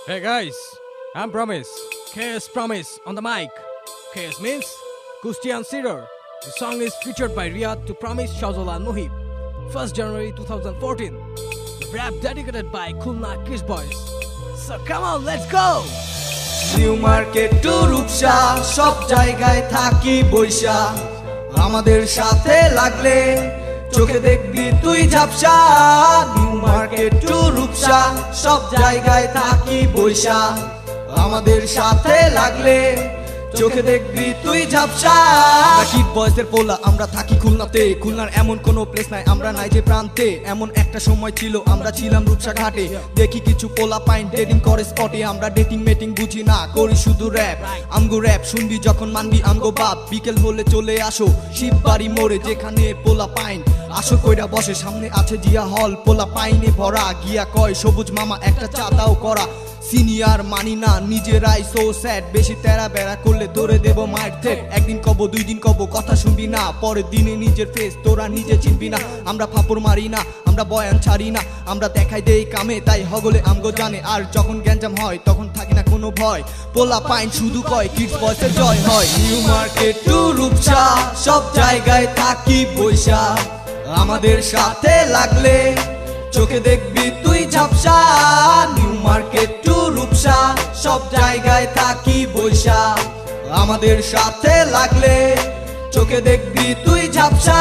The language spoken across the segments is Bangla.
Hey guys, I'm Promise. KS Promise on the mic. KS means Kustian Cedar. The song is featured by Riyadh to Promise Shazol and Muhib. 1st January 2014. The rap dedicated by Khulna Kiss Boys. So come on, let's go! New Market to Rupsa সব জায়গায় থাকি বৈশা আমাদের সাথে লাগলে চোখে দেখবি তুই ঝাপসা নিউ মার্কেট টু রূপসা সব জায়গায় থাকি বৈশা আমাদের সাথে লাগলে চোখে দেখবি তুই ঝাপসা কিড বয়সের পোলা আমরা থাকি খুলনাতে খুলনার এমন কোনো প্লেস নাই আমরা নাই যে প্রান্তে এমন একটা সময় ছিল আমরা ছিলাম রূপসা ঘাটে দেখি কিছু পোলা পাইন ডেটিং করে স্পটে আমরা ডেটিং মেটিং বুঝি না করি শুধু র্যাপ আমগো র্যাপ শুনবি যখন মানবি আমগো বাপ বিকেল হলে চলে আসো শিববাড়ি মোড়ে যেখানে পোলা পাইন আসো কইরা বসে সামনে আছে জিয়া হল পোলা পাইনে ভরা গিয়া কয় সবুজ মামা একটা চা দাও করা সিনিয়র মানি না নিজেরাই সো স্যাড বেশি তেরা বেড়া করলে ধরে দেব মায়ের থেট একদিন কব দুই দিন কব কথা শুনবি না পরের দিনে নিজের ফেস তোরা নিজে চিনবি না আমরা ফাপড় মারি না আমরা বয়ান ছাড়ি না আমরা দেখাই দেই কামে তাই হগলে আমগো জানে আর যখন গ্যাঞ্জাম হয় তখন থাকি না কোনো ভয় পোলা পাইন শুধু কয় কিডস বয়সের জয় হয় নিউ মার্কেট টু রূপসা সব জায়গায় থাকি বৈশা আমাদের সাথে লাগলে চোখে দেখবি তুই ঝাপসা নিউ মার্কেট টু রূপসা সব জায়গায় থাকি বৈশা আমাদের সাথে লাগলে চোখে দেখবি তুই ঝাপসা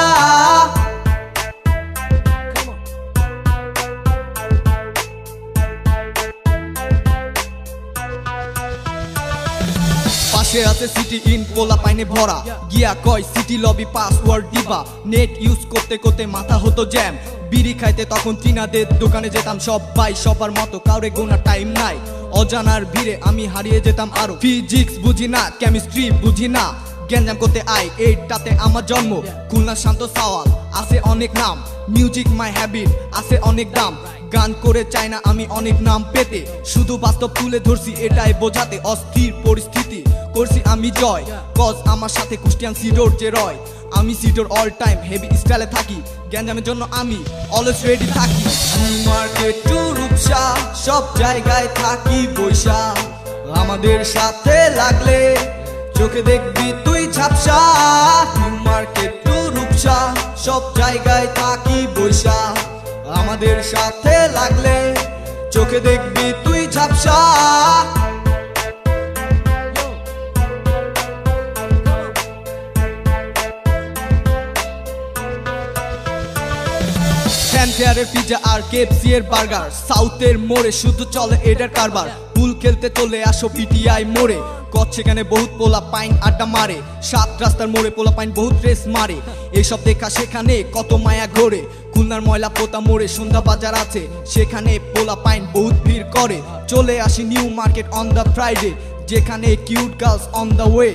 পাশে আছে সিটি ইন পোলা পাইনে ভরা গিয়া কয় সিটি লবি পাসওয়ার্ড দিবা নেট ইউজ করতে করতে মাথা হতো জ্যাম বিড়ি খাইতে তখন চীনাদের দোকানে যেতাম সবাই সবার মতো কাউরে গোনা টাইম নাই অজানার ভিড়ে আমি হারিয়ে যেতাম আরো ফিজিক্স বুঝি না কেমিস্ট্রি বুঝি না গ্যাঞ্জাম করতে আই এইটাতে আমার জন্ম খুলনা শান্ত সাওয়াল আছে অনেক নাম মিউজিক মাই হ্যাবিট আছে অনেক দাম গান করে চাই না আমি অনেক নাম পেতে শুধু বাস্তব তুলে ধরছি এটাই বোঝাতে অস্থির পরিস্থিতি করছি আমি জয় কজ আমার সাথে কুস্টিয়ান সিডোর যে রয় আমি সিডোর অল টাইম হেভি স্টাইলে থাকি গ্যাঞ্জামের জন্য আমি অলওয়েজ রেডি থাকি নিউ মার্কেট টু রূপসা সব জায়গায় থাকি বৈশা আমাদের সাথে লাগলে চোখে দেখবি তুই ঝাপসা নিউ মার্কেট টু রূপসা সব জায়গায় থাকি বৈশা আমাদের সাথে লাগলে চোখে দেখবি তুই ঝাপসা ফ্যানফেয়ারের পিজা আর কেএফসি এর বার্গার সাউথের মোড়ে শুধু চলে এটার কারবার পুল খেলতে চলে আসো পিটিআই মোড়ে কচ সেখানে বহুত পোলা পাইন আড্ডা মারে সাত রাস্তার মোড়ে পোলা পাইন বহুত রেস মারে এসব দেখা সেখানে কত মায়া ঘোরে খুলনার ময়লা পোতা মোড়ে সন্ধ্যা বাজার আছে সেখানে পোলা পাইন বহুত ভিড় করে চলে আসি New Market on the Friday যেখানে cute girls on the way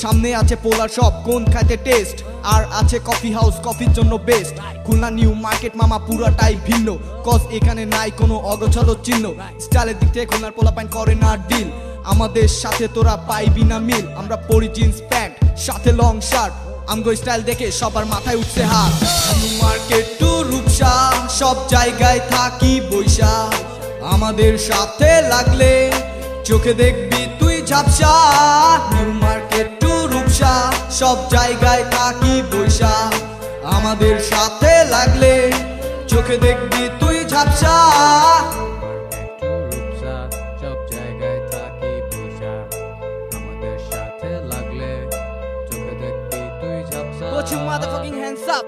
সামনে আছে পোলার শপ কোন খাইতে টেস্ট আর আছে কফি হাউস কফির জন্য বেস্ট খুলনা নিউ মার্কেট মামা পুরাটাই ভিন্ন কজ এখানে নাই কোনো অগোছালো চিহ্ন স্টাইলের দিক থেকে খুলনার পোলা পাইন করে না ডিল আমাদের সাথে তোরা পাইবি না মিল আমরা পরি জিন্স প্যান্ট সাথে লং শার্ট আমগো স্টাইল দেখে সবার মাথায় উঠছে হাত নিউ মার্কেট টু রূপসা সব জায়গায় থাকি বৈশা আমাদের সাথে লাগলে চোখে দেখবি তুই ঝাপসা নিউ মার্কেট টু রূপসা সব জায়গায় থাকি বৈশা আমাদের সাথে লাগলে চোখে দেখবি তুই ঝাপসা সব জায়গায় থাকি বৈশা আমাদের সাথে লাগলে চোখে দেখবি তুই ঝাপসা Put your motherfucking hands up